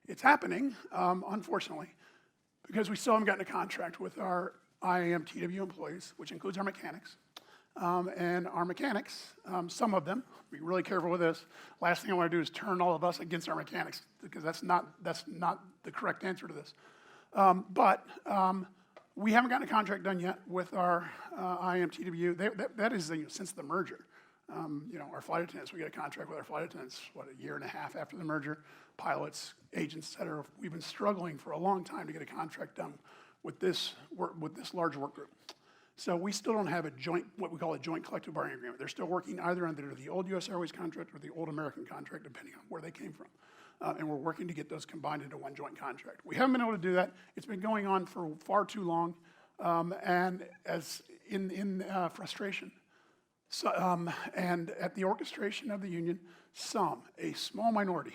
It's happening, unfortunately, because we still haven't gotten a contract with our IAM TW employees, which includes our mechanics. And our mechanics, some of them, be really careful with this. Last thing I want to do is turn all of us against our mechanics, because that's not the correct answer to this. But we haven't gotten a contract done yet with our IAM TW. That is since the merger. Our flight attendants, we get a contract with our flight attendants, a year and a half after the merger. Pilots, agents, et cetera. We've been struggling for a long time to get a contract done with this large work group. So we still don't have what we call a joint collective bargaining agreement. They're still working either under the old U.S. Airways contract or the old American contract, depending on where they came from. And we're working to get those combined into one joint contract. We haven't been able to do that. It's been going on for far too long, and as in frustration. So, and at the orchestration of the union, a small minority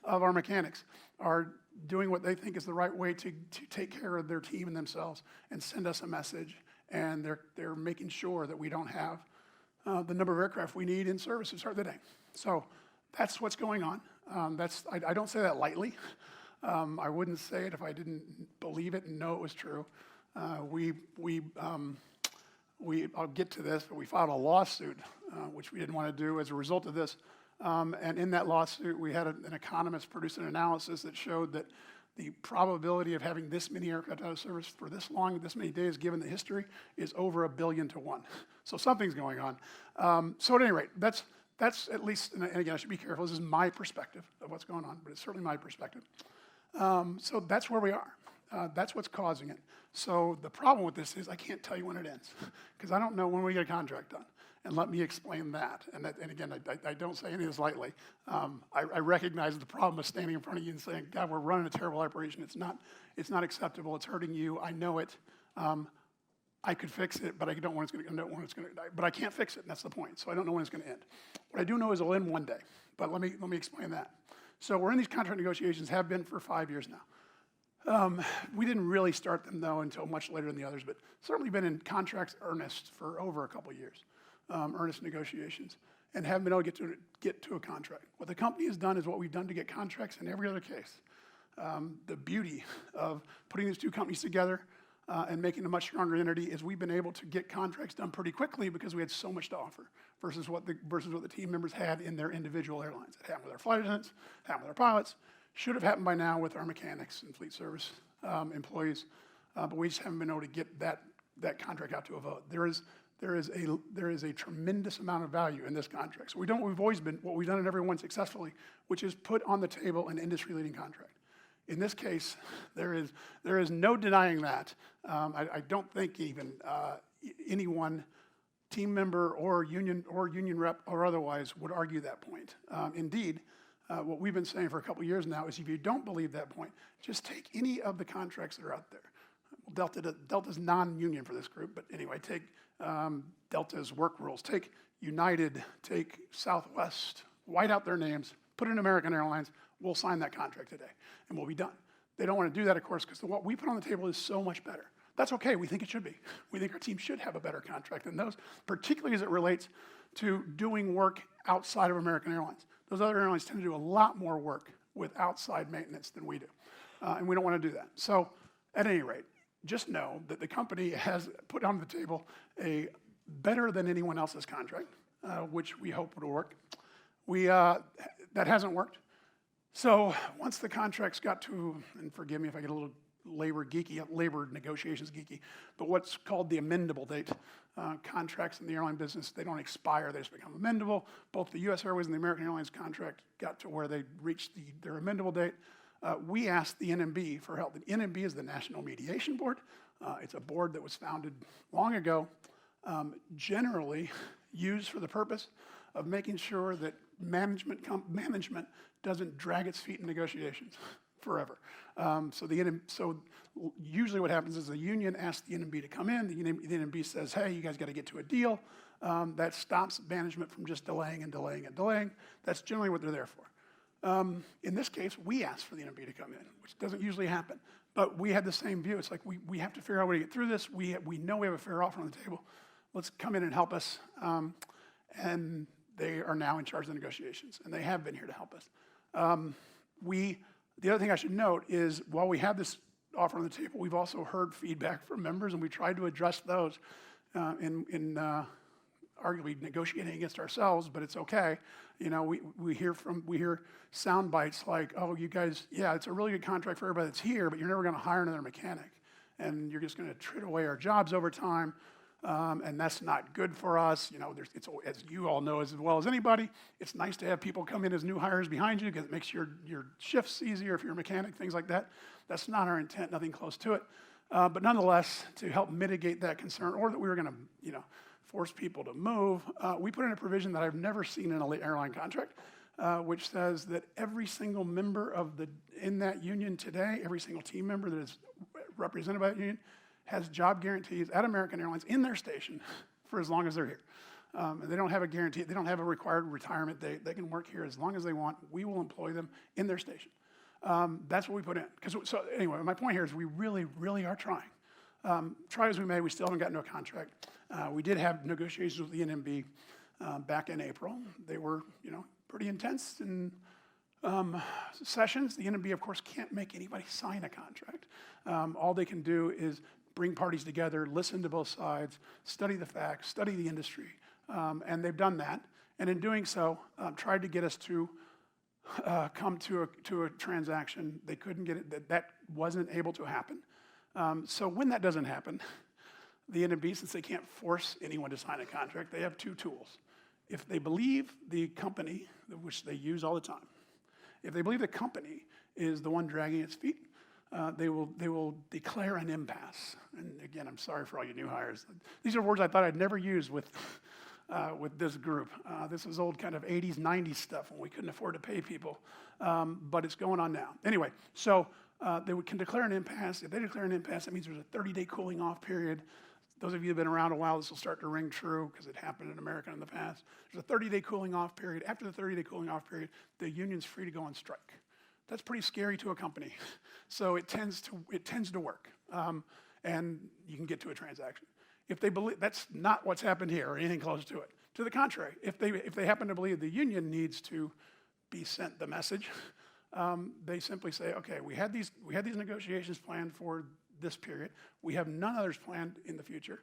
of our mechanics are doing what they think is the right way to take care of their team and themselves and send us a message. And they're making sure that we don't have the number of aircraft we need in service to start the day. So that's what's going on. I don't say that lightly. I wouldn't say it if I didn't believe it and know it was true. I'll get to this, but we filed a lawsuit, which we didn't want to do as a result of this. And in that lawsuit, we had an economist produce an analysis that showed that the probability of having this many aircraft out of service for this long, this many days, given the history, is over 1 billion to 1. So something's going on. So at any rate, that's at least, and again, I should be careful, this is my perspective of what's going on, but it's certainly my perspective. So that's where we are. That's what's causing it. So the problem with this is I can't tell you when it ends, because I don't know when we get a contract done. And let me explain that. And again, I don't say any of this lightly. I recognize the problem of standing in front of you and saying, God, we're running a terrible operation. It's not acceptable. It's hurting you. I know it. I could fix it, but I don't want it's going to die. But I can't fix it, and that's the point. So I don't know when it's going to end. What I do know is it'll end one day. But let me explain that. So we're in these contract negotiations, have been for 5 years now. We didn't really start them, though, until much later than the others, but certainly been in contracts earnest for over a couple of years. Earnest negotiations, and haven't been able to get to a contract. What the company has done is what we've done to get contracts in every other case. The beauty of putting these two companies together and making a much stronger entity is we've been able to get contracts done pretty quickly because we had so much to offer versus what the team members had in their individual airlines. It happened with our flight attendants, it happened with our pilots, should have happened by now with our mechanics and fleet service employees, but we just haven't been able to get that contract out to a vote. There is a tremendous amount of value in this contract. So what we've done in every one successfully, which is put on the table an industry-leading contract. In this case, there is no denying that. I don't think even anyone, team member or union rep or otherwise, would argue that point. Indeed, what we've been saying for a couple of years now is if you don't believe that point, just take any of the contracts that are out there. Delta's non-union for this group, but anyway, take Delta's work rules. Take United, take Southwest, white out their names, put in American Airlines, we'll sign that contract today, and we'll be done. They don't want to do that, of course, because what we put on the table is so much better. That's okay, we think it should be. We think our team should have a better contract than those, particularly as it relates to doing work outside of American Airlines. Those other airlines tend to do a lot more work with outside maintenance than we do, and we don't want to do that. So, at any rate, just know that the company has put on the table a better than anyone else's contract, which we hope will work. That hasn't worked. So once the contracts got to, and forgive me if I get a little labor negotiations geeky, but what's called the amendable date, contracts in the airline business, they don't expire, they just become amendable. Both the U.S. Airways and the American Airlines contract got to where they reached their amendable date. We asked the NMB for help. The NMB is the National Mediation Board. It's a board that was founded long ago, generally used for the purpose of making sure that management doesn't drag its feet in negotiations forever. So usually what happens is the union asks the NMB to come in. The NMB says, hey, you guys got to get to a deal. That stops management from just delaying and delaying and delaying. That's generally what they're there for. In this case, we asked for the NMB to come in, which doesn't usually happen. But we had the same view. It's like we have to figure out a way to get through this. We know we have a fair offer on the table. Let's come in and help us. And they are now in charge of the negotiations, and they have been here to help us. We The other thing I should note is while we have this offer on the table, we've also heard feedback from members, and we tried to address those in arguably negotiating against ourselves, but it's okay. You know, we hear sound bites like, oh, you guys, yeah, it's a really good contract for everybody that's here, but you're never going to hire another mechanic, and you're just going to trade away our jobs over time. And that's not good for us. You know, it's, as you all know as well as anybody, it's nice to have people come in as new hires behind you because it makes your shifts easier if you're a mechanic, things like that. That's not our intent, nothing close to it. But nonetheless, to help mitigate that concern, or that we were going to, you know, force people to move, we put in a provision that I've never seen in an airline contract, which says that every single member in that union today, every single team member that is represented by that union, has job guarantees at American Airlines in their station for as long as they're here. And they don't have a guarantee, they don't have a required retirement date. They can work here as long as they want. We will employ them in their station. That's what we put in. So anyway, my point here is we really, really are trying. Try as we may, we still haven't gotten to a contract. We did have negotiations with the NMB back in April. They were, you know, pretty intense and sessions. The NMB, of course, can't make anybody sign a contract. All they can do is bring parties together, listen to both sides, study the facts, study the industry, and they've done that. And in doing so, tried to get us to come to a transaction. They couldn't get it, that wasn't able to happen. So when that doesn't happen, the NMB, since they can't force anyone to sign a contract, they have two tools. If they believe the company, which they use all the time, if they believe the company is the one dragging its feet, they will declare an impasse. And again, I'm sorry for all you new hires. These are words I thought I'd never use with this group. This is old kind of 80s, 90s stuff when we couldn't afford to pay people, but it's going on now. Anyway, so they can declare an impasse. If they declare an impasse, that means there's a 30-day cooling off period. Those of you who have been around a while, this will start to ring true because it happened in America in the past. There's a 30-day cooling off period. After the 30-day cooling off period, the union's free to go on strike. That's pretty scary to a company. So it tends to work, and you can get to a transaction. If they believe that's not what's happened here or anything close to it. To the contrary, if they happen to believe the union needs to be sent the message, they simply say, okay, we had these negotiations planned for this period. We have none others planned in the future.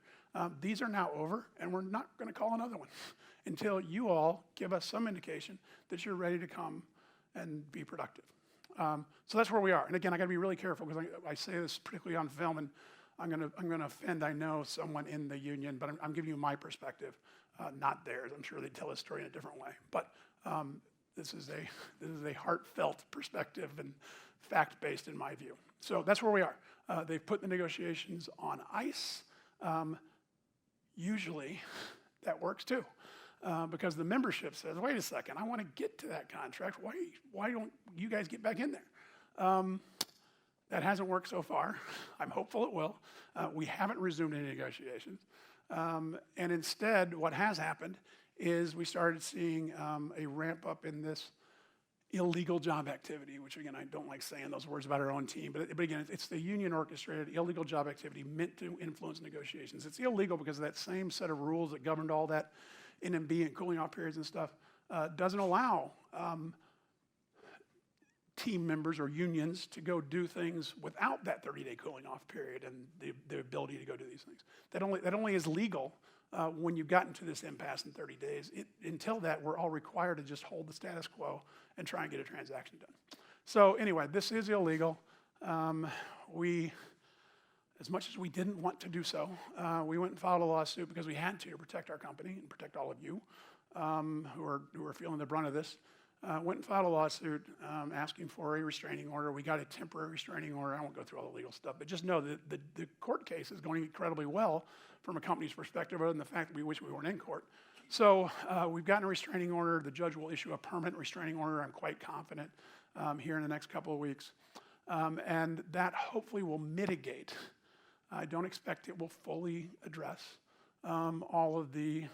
These are now over, and we're not going to call another one until you all give us some indication that you're ready to come and be productive. So that's where we are. And again, I got to be really careful because I say this particularly on film, and I'm going to offend, I know, someone in the union, but I'm giving you my perspective, not theirs. I'm sure they'd tell a story in a different way. But this is a heartfelt perspective and fact-based in my view. So that's where we are. They've put the negotiations on ice. Usually, that works too. Because the membership says, wait a second, I want to get to that contract. Why don't you guys get back in there? That hasn't worked so far. I'm hopeful it will. We haven't resumed any negotiations. And instead, what has happened is we started seeing a ramp up in this illegal job activity, which again, I don't like saying those words about our own team, but again, it's the union orchestrated illegal job activity meant to influence negotiations. It's illegal because of that same set of rules that governed all that NMB and cooling off periods and stuff doesn't allow team members or unions to go do things without that 30-day cooling off period and the ability to go do these things. That only is legal when you've gotten to this impasse in 30 days. Until that, we're all required to just hold the status quo and try and get a transaction done. So anyway, this is illegal. As much as we didn't want to do so, we went and filed a lawsuit because we had to protect our company and protect all of you who are feeling the brunt of this. Went and filed a lawsuit asking for a restraining order. We got a temporary restraining order. I won't go through all the legal stuff, but just know that the court case is going incredibly well from a company's perspective, other than the fact that we wish we weren't in court. So we've gotten a restraining order. The judge will issue a permanent restraining order, I'm quite confident, here in the next couple of weeks. And that hopefully will mitigate. I don't expect it will fully address all of the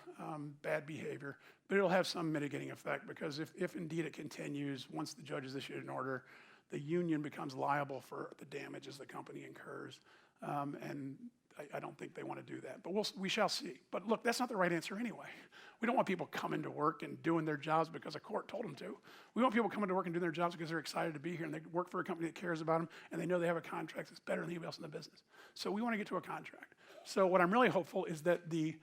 bad behavior, but it'll have some mitigating effect because if indeed it continues, once the judge has issued an order, the union becomes liable for the damages the company incurs. And I don't think they want to do that. But we shall see. But look, that's not the right answer anyway. We don't want people coming to work and doing their jobs because a court told them to. We want people coming to work and doing their jobs because they're excited to be here and they work for a company that cares about them and they know they have a contract that's better than anybody else in the business. So we want to get to a contract. So what I'm really hopeful is that the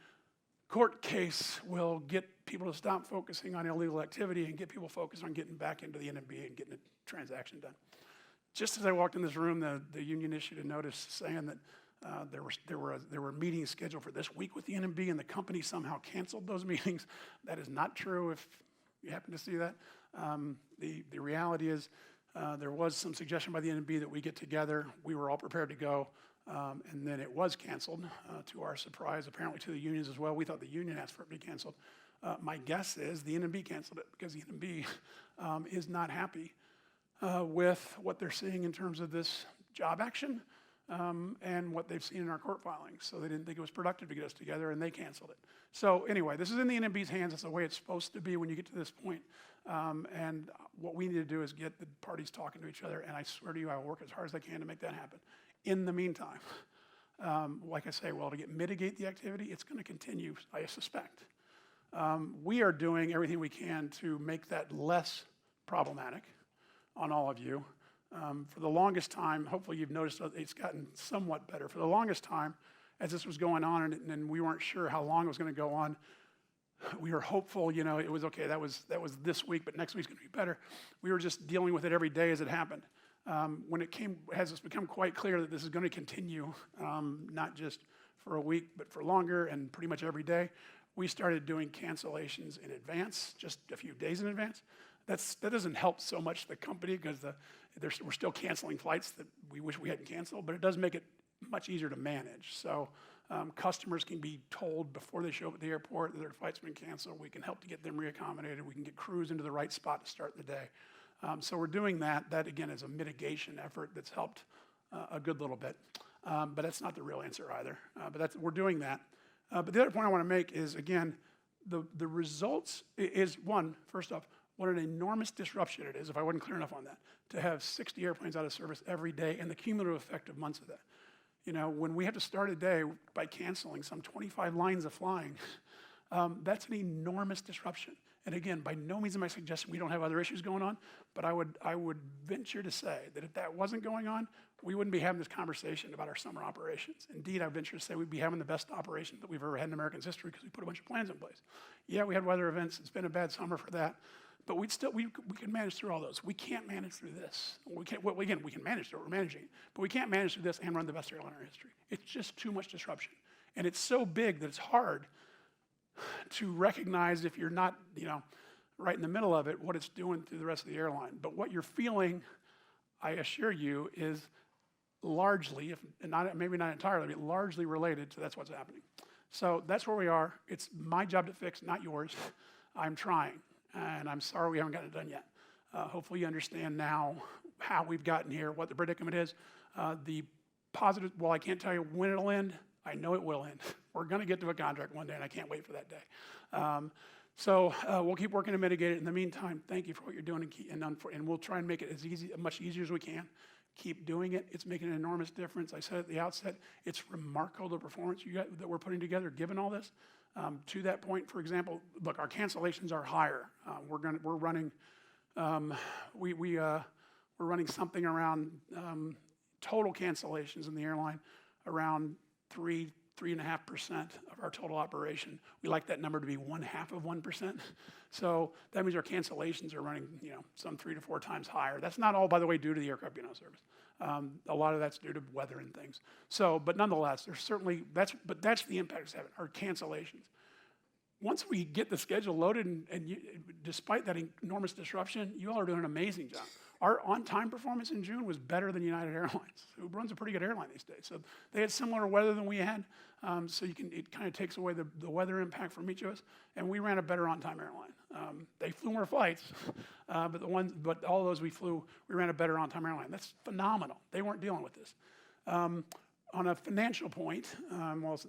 court case will get people to stop focusing on illegal activity and get people focused on getting back into the NMB and getting a transaction done. Just as I walked in this room, the union issued a notice saying that there were meetings scheduled for this week with the NMB, and the company somehow canceled those meetings. That is not true. If you happen to see that, the reality is there was some suggestion by the NMB that we get together. We were all prepared to go, and then it was canceled. To our surprise, apparently to the unions as well. We thought the union asked for it to be canceled. My guess is the NMB canceled it because the NMB is not happy with what they're seeing in terms of this job action and what they've seen in our court filings. So they didn't think it was productive to get us together, and they canceled it. So anyway, this is in the NMB's hands. It's the way it's supposed to be when you get to this point. And what we need to do is get the parties talking to each other, and I swear to you, I will work as hard as I can to make that happen. In the meantime, like I say, to mitigate the activity, it's going to continue, I suspect. We are doing everything we can to make that less problematic on all of you. For the longest time, hopefully you've noticed it's gotten somewhat better. For the longest time, as this was going on and we weren't sure how long it was going to go on, we were hopeful, it was okay, that was this week, but next week's going to be better. We were just dealing with it every day as it happened. When it has become quite clear that this is going to continue, not just for a week, but for longer and pretty much every day, we started doing cancellations in advance, just a few days in advance. That doesn't help so much the company because we're still canceling flights that we wish we hadn't canceled, but it does make it much easier to manage. So customers can be told before they show up at the airport that their flight's been canceled. We can help to get them reaccommodated. We can get crews into the right spot to start the day. So we're doing that. That, again, is a mitigation effort that's helped a good little bit. But that's not the real answer either. But we're doing that. But the other point I want to make is, again, the results is, one, first off, what an enormous disruption it is, if I wasn't clear enough on that, to have 60 airplanes out of service every day and the cumulative effect of months of that. When we have to start a day by canceling some 25 lines of flying, that's an enormous disruption. And again, by no means am I suggesting we don't have other issues going on, but I would venture to say that if that wasn't going on, we wouldn't be having this conversation about our summer operations. Indeed, I venture to say we'd be having the best operation that we've ever had in American history because we put a bunch of plans in place. Yeah, we had weather events. It's been a bad summer for that. But we can manage through all those. We can't manage through this. We can manage through it. We're managing it. But we can't manage through this and run the best airline in our history. It's just too much disruption. And it's so big that it's hard to recognize if you're not, right in the middle of it, what it's doing through the rest of the airline. But what you're feeling, I assure you, is largely, maybe not entirely, but largely related to that's what's happening. So that's where we are. It's my job to fix, not yours. I'm trying. And I'm sorry we haven't gotten it done yet. Hopefully you understand now how we've gotten here, what the predicament is. The positive, I can't tell you when it'll end. I know it will end. We're going to get to a contract one day, and I can't wait for that day. So we'll keep working to mitigate it. In the meantime, thank you for what you're doing, and we'll try and make it much easier as we can. Keep doing it. It's making an enormous difference. I said at the outset, it's remarkable the performance that we're putting together given all this. To that point, for example, look, our cancellations are higher. We're running something around total cancellations in the airline around 3.5% of our total operation. We like that number to be 0.5%. So that means our cancellations are running, some 3 to 4 times higher. That's not all, by the way, due to the aircraft being out of service. A lot of that's due to weather and things. So, but nonetheless, that's the impact it's having, our cancellations. Once we get the schedule loaded, and despite that enormous disruption, you all are doing an amazing job. Our on-time performance in June was better than United Airlines, who runs a pretty good airline these days. So they had similar weather than we had, so it kind of takes away the weather impact from each of us, and we ran a better on-time airline. They flew more flights, but all those we flew, we ran a better on-time airline. That's phenomenal. They weren't dealing with this. On a financial point,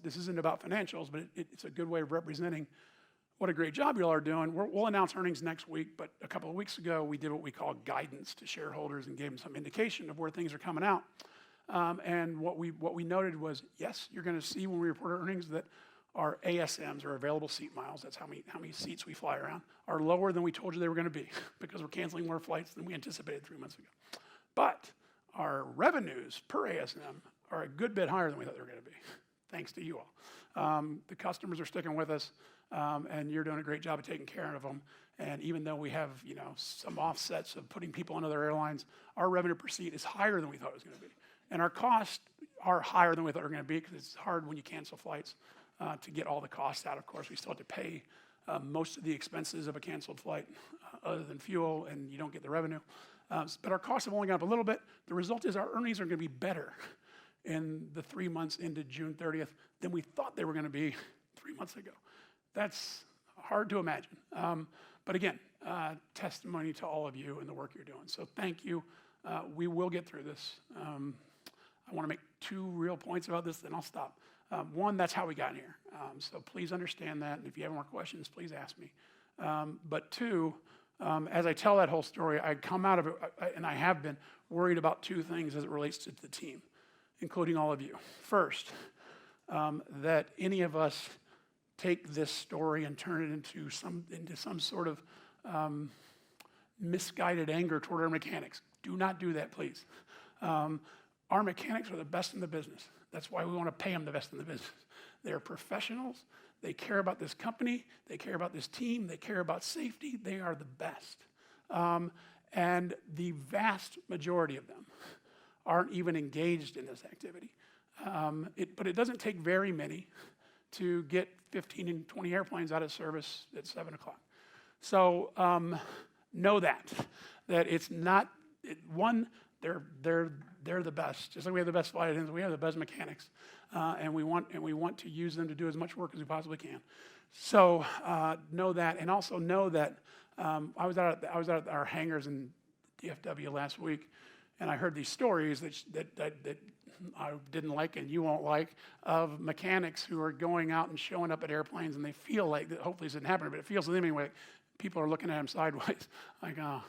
this isn't about financials, but it's a good way of representing what a great job you all are doing. We'll announce earnings next week, but a couple of weeks ago, we did what we call guidance to shareholders and gave them some indication of where things are coming out. And what we noted was, yes, you're going to see when we report our earnings that our ASMs, or available seat miles, that's how many seats we fly around, are lower than we told you they were going to be because we're canceling more flights than we anticipated 3 months ago. But our revenues per ASM are a good bit higher than we thought they were going to be, thanks to you all. The customers are sticking with us, and you're doing a great job of taking care of them. And even though we have, some offsets of putting people on other airlines, our revenue per seat is higher than we thought it was going to be. And our costs are higher than we thought they were going to be because it's hard when you cancel flights to get all the costs out. Of course, we still have to pay most of the expenses of a canceled flight other than fuel, and you don't get the revenue. But our costs have only gone up a little bit. The result is our earnings are going to be better in the 3 months into June 30th than we thought they were going to be 3 months ago. That's hard to imagine. But again, testimony to all of you and the work you're doing. So thank you. We will get through this. I want to make 2 real points about this, then I'll stop. One, that's how we got here. So please understand that. And if you have more questions, please ask me. But 2, as I tell that whole story, I come out of it, and I have been worried about 2 things as it relates to the team, including all of you. First, that any of us take this story and turn it into some sort of misguided anger toward our mechanics. Do not do that, please. Our mechanics are the best in the business. That's why we want to pay them the best in the business. They're professionals. They care about this company. They care about this team. They care about safety. They are the best. And the vast majority of them aren't even engaged in this activity. But it doesn't take very many to get 15 and 20 airplanes out of service at 7 o'clock. So know that it's not, they're the best. Just like we have the best flight attendants, we have the best mechanics, and we want to use them to do as much work as we possibly can. So know that, and also know that I was out at our hangars in DFW last week, and I heard these stories that I didn't like and you won't like, of mechanics who are going out and showing up at airplanes, and they feel like that. Hopefully this didn't happen, but it feels to them anyway. People are looking at them sideways, like, oh,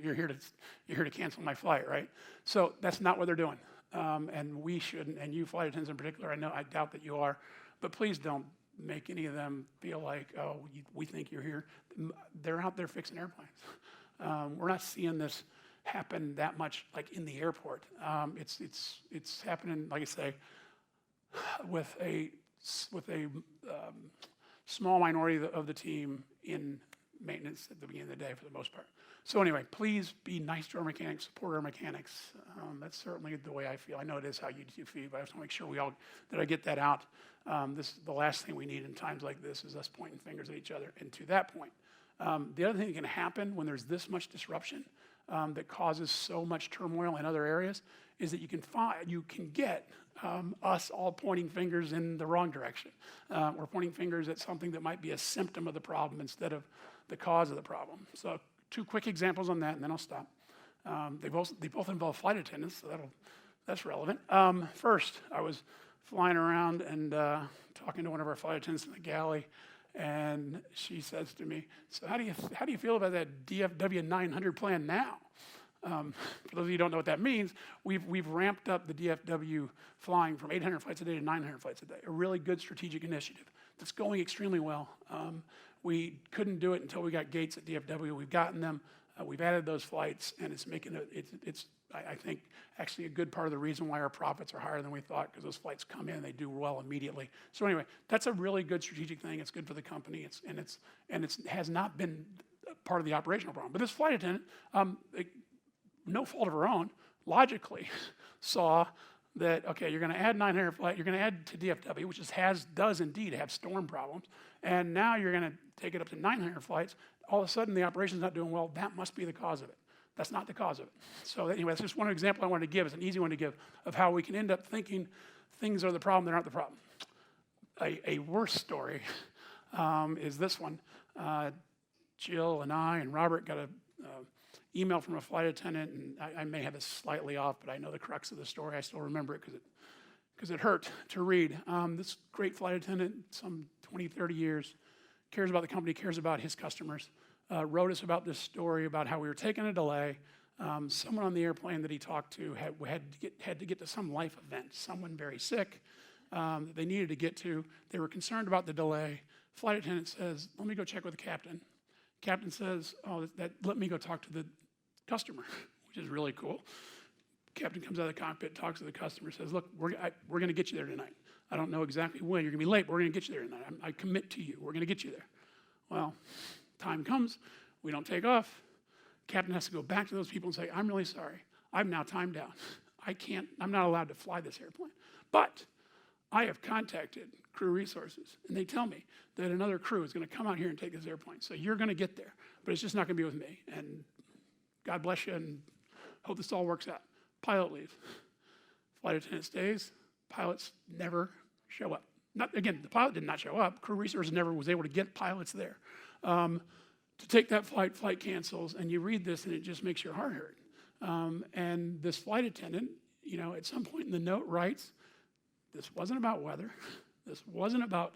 you're here to cancel my flight, right? So that's not what they're doing, and we shouldn't. And you flight attendants in particular, I doubt that you are, but please don't make any of them feel like, oh, we think you're here. They're out there fixing airplanes. We're not seeing this happen that much, like in the airport. It's happening, like I say, with a small minority of the team in maintenance at the beginning of the day for the most part. So anyway, please be nice to our mechanics, support our mechanics. That's certainly the way I feel. I know it is how you feel, but I just want to make sure that I get that out. The last thing we need in times like this is us pointing fingers at each other. And to that point, the other thing that can happen when there's this much disruption that causes so much turmoil in other areas is that you can get us all pointing fingers in the wrong direction. We're pointing fingers at something that might be a symptom of the problem instead of the cause of the problem. So 2 quick examples on that, and then I'll stop. They both involve flight attendants, so that's relevant. First, I was flying around and talking to one of our flight attendants in the galley, and she says to me, "So how do you feel about that DFW 900 plan now?" For those of you who don't know what that means, we've ramped up the DFW flying from 800 flights a day to 900 flights a day. A really good strategic initiative that's going extremely well. We couldn't do it until we got gates at DFW. We've gotten them. We've added those flights, and it's making it's I think actually a good part of the reason why our profits are higher than we thought, because those flights come in and they do well immediately. So anyway, that's a really good strategic thing. It's good for the company. It has not been part of the operational problem. But this flight attendant, no fault of her own, logically saw that, okay, you're going to add 900 flights, you're going to add to DFW, which does indeed have storm problems, and now you're going to take it up to 900 flights. All of a sudden, the operation's not doing well. That must be the cause of it. That's not the cause of it. So anyway, that's just one example I wanted to give. It's an easy one to give of how we can end up thinking things are the problem that aren't the problem. A worse story is this one. Jill and I and Robert got an email from a flight attendant, and I may have this slightly off, but I know the crux of the story. I still remember it because it hurt to read. This great flight attendant, some 20, 30 years, cares about the company, cares about his customers, wrote us about this story about how we were taking a delay, Someone on the airplane that he talked to had to get to some life event, someone very sick that they needed to get to. They were concerned about the delay. Flight attendant says, let me go check with the captain. Captain says, oh, let me go talk to the customer, which is really cool. Captain comes out of the cockpit, talks to the customer, says, look, we're going to get you there tonight. I don't know exactly when. You're going to be late, but we're going to get you there tonight. I commit to you. We're going to get you there. Well, time comes. We don't take off. Captain has to go back to those people and say, I'm really sorry. I'm now timed out. I'm not allowed to fly this airplane. But I have contacted crew resources, and they tell me that another crew is going to come out here and take this airplane. So you're going to get there, but it's just not going to be with me. And God bless you, and hope this all works out. Pilot leaves. Flight attendant stays. Pilots never show up. Again, the pilot did not show up. Crew resources never was able to get pilots there. To take that flight cancels, and you read this, and it just makes your heart hurt. And this flight attendant, at some point in the note writes, this wasn't about weather. This wasn't about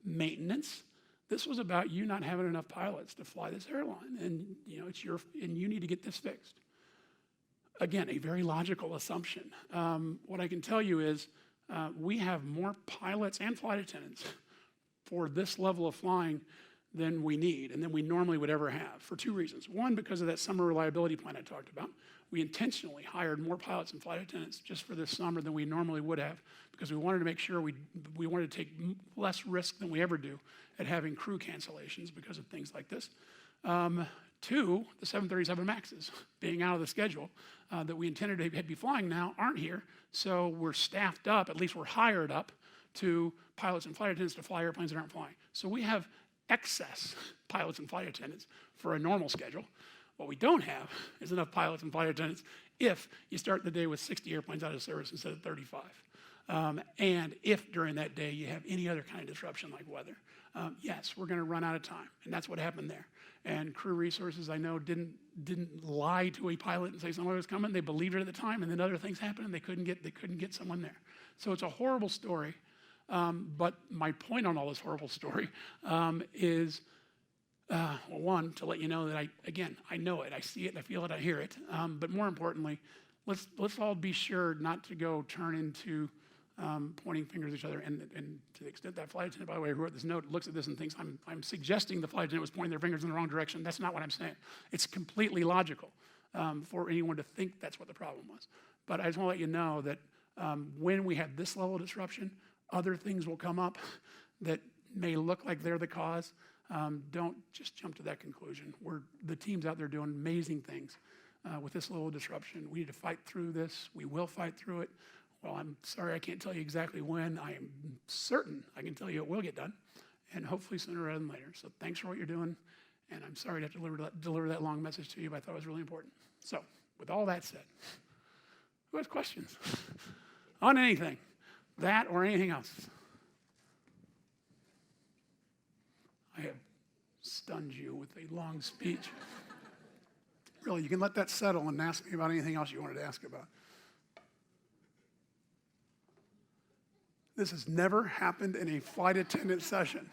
maintenance. This was about you not having enough pilots to fly this airline, and and you need to get this fixed. Again, a very logical assumption. What I can tell you is we have more pilots and flight attendants for this level of flying than we need and than we normally would ever have for two reasons. One, because of that summer reliability plan I talked about. We intentionally hired more pilots and flight attendants just for this summer than we normally would have because we wanted to make sure we wanted to take less risk than we ever do at having crew cancellations because of things like this. Two, the 737 MAXs being out of the schedule that we intended to be flying now aren't here. So we're staffed up, at least we're hired up to pilots and flight attendants to fly airplanes that aren't flying. So we have excess pilots and flight attendants for a normal schedule. What we don't have is enough pilots and flight attendants if you start the day with 60 airplanes out of service instead of 35. And if during that day you have any other kind of disruption like weather. Yes, we're going to run out of time, and that's what happened there. And crew resources, I know, didn't lie to a pilot and say someone was coming. They believed it at the time, and then other things happened, and they couldn't get someone there. So it's a horrible story. But my point on all this horrible story is, well, one, to let you know that I know it, I see it, I feel it, I hear it. But more importantly, let's all be sure not to go turn into pointing fingers at each other. And to the extent that flight attendant, by the way, who wrote this note, looks at this and thinks I'm suggesting the flight attendant was pointing their fingers in the wrong direction. That's not what I'm saying. It's completely logical for anyone to think that's what the problem was. But I just want to let you know that when we have this level of disruption, other things will come up that may look like they're the cause. Don't just jump to that conclusion. The team's out there doing amazing things with this little disruption. We need to fight through this. We will fight through it. Well, I'm sorry I can't tell you exactly when. I am certain I can tell you it will get done, and hopefully sooner rather than later. So thanks for what you're doing, and I'm sorry to have to deliver that long message to you, but I thought it was really important. So with all that said, who has questions on anything, that or anything else? I have stunned you with a long speech. Really, you can let that settle and ask me about anything else you wanted to ask about. This has never happened in a flight attendant session.